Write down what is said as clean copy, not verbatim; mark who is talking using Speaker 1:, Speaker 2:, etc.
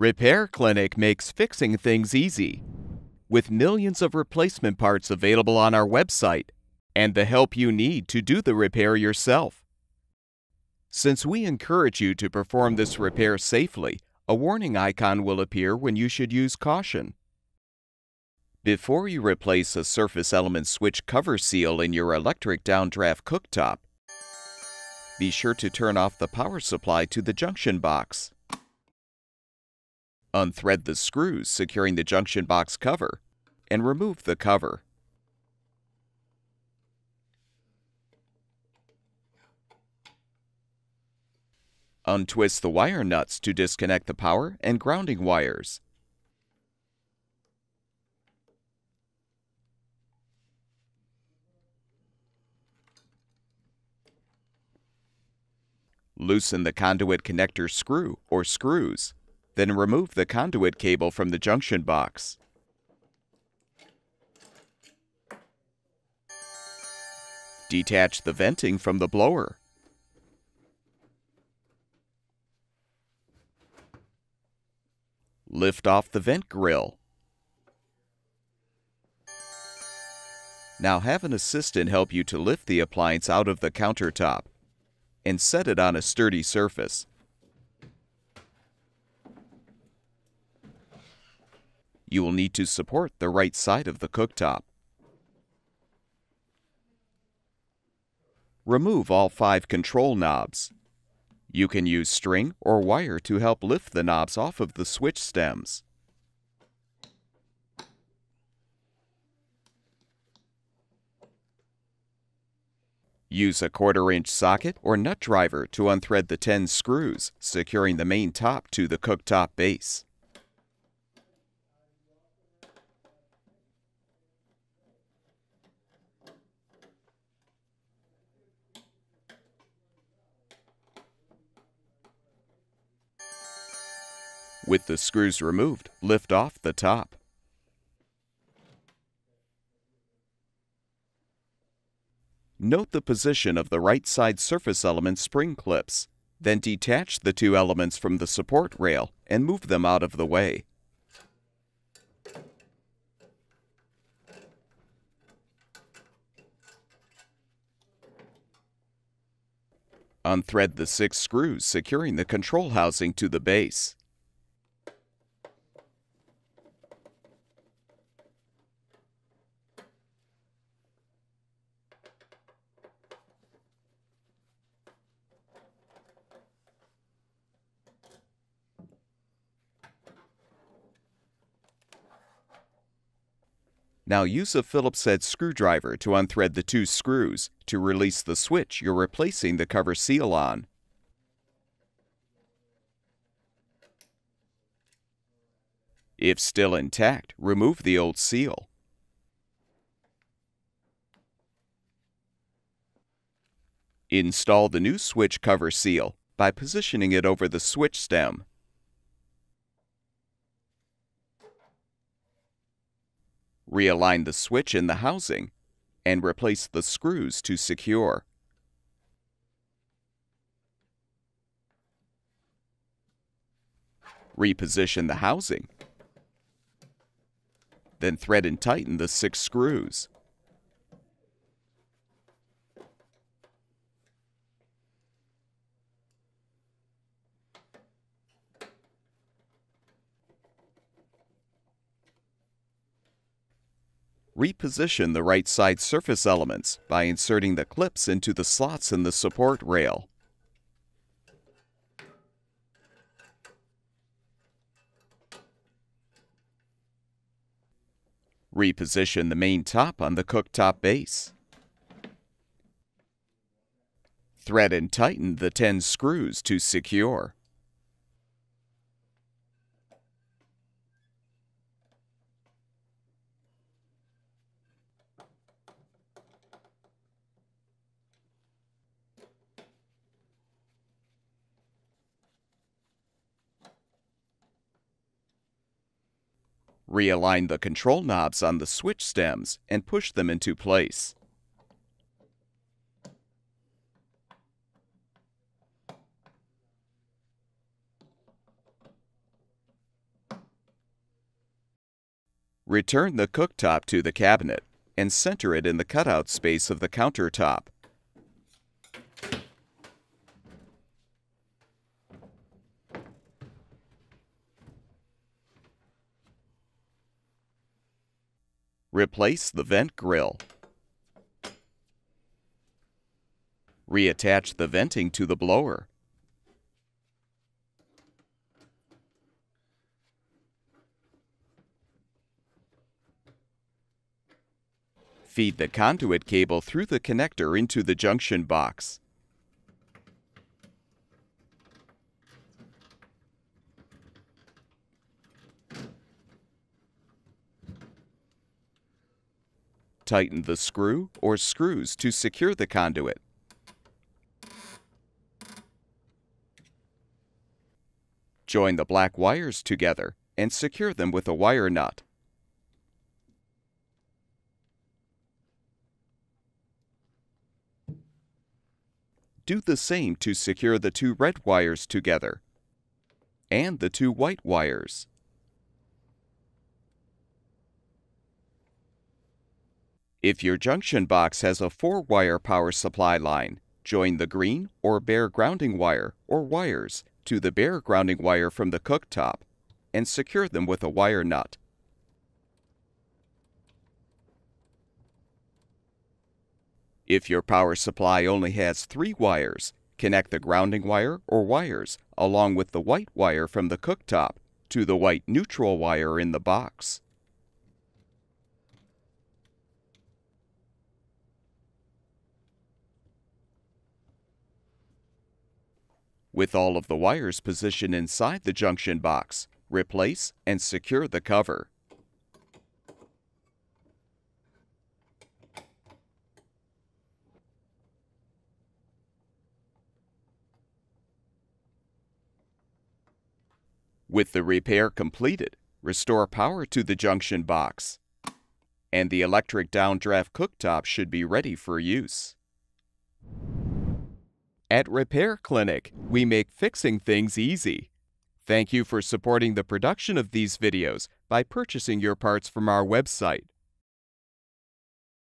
Speaker 1: Repair Clinic makes fixing things easy, with millions of replacement parts available on our website and the help you need to do the repair yourself. Since we encourage you to perform this repair safely, a warning icon will appear when you should use caution. Before you replace a surface element switch cover seal in your electric downdraft cooktop, be sure to turn off the power supply to the junction box. Unthread the screws securing the junction box cover and remove the cover. Untwist the wire nuts to disconnect the power and grounding wires. Loosen the conduit connector screw or screws. Then remove the conduit cable from the junction box. Detach the venting from the blower. Lift off the vent grill. Now have an assistant help you to lift the appliance out of the countertop and set it on a sturdy surface. You will need to support the right side of the cooktop. Remove all 5 control knobs. You can use string or wire to help lift the knobs off of the switch stems. Use a 1/4-inch socket or nut driver to unthread the 10 screws, securing the main top to the cooktop base. With the screws removed, lift off the top. Note the position of the right side surface element spring clips. Then detach the 2 elements from the support rail and move them out of the way. Unthread the 6 screws securing the control housing to the base. Now use a Phillips-head screwdriver to unthread the 2 screws to release the switch you're replacing the cover seal on. If still intact, remove the old seal. Install the new switch cover seal by positioning it over the switch stem. Realign the switch in the housing and replace the screws to secure. Reposition the housing. Then thread and tighten the 6 screws. Reposition the right side surface elements by inserting the clips into the slots in the support rail. Reposition the main top on the cooktop base. Thread and tighten the 10 screws to secure. Realign the control knobs on the switch stems and push them into place. Return the cooktop to the cabinet and center it in the cutout space of the countertop. Replace the vent grill. Reattach the venting to the blower. Feed the conduit cable through the connector into the junction box. Tighten the screw or screws to secure the conduit. Join the black wires together and secure them with a wire nut. Do the same to secure the two red wires together and the two white wires. If your junction box has a 4-wire power supply line, join the green or bare grounding wire or wires to the bare grounding wire from the cooktop and secure them with a wire nut. If your power supply only has 3 wires, connect the grounding wire or wires along with the white wire from the cooktop to the white neutral wire in the box. With all of the wires positioned inside the junction box, replace and secure the cover. With the repair completed, restore power to the junction box, and the electric downdraft cooktop should be ready for use. At Repair Clinic, we make fixing things easy. Thank you for supporting the production of these videos by purchasing your parts from our website.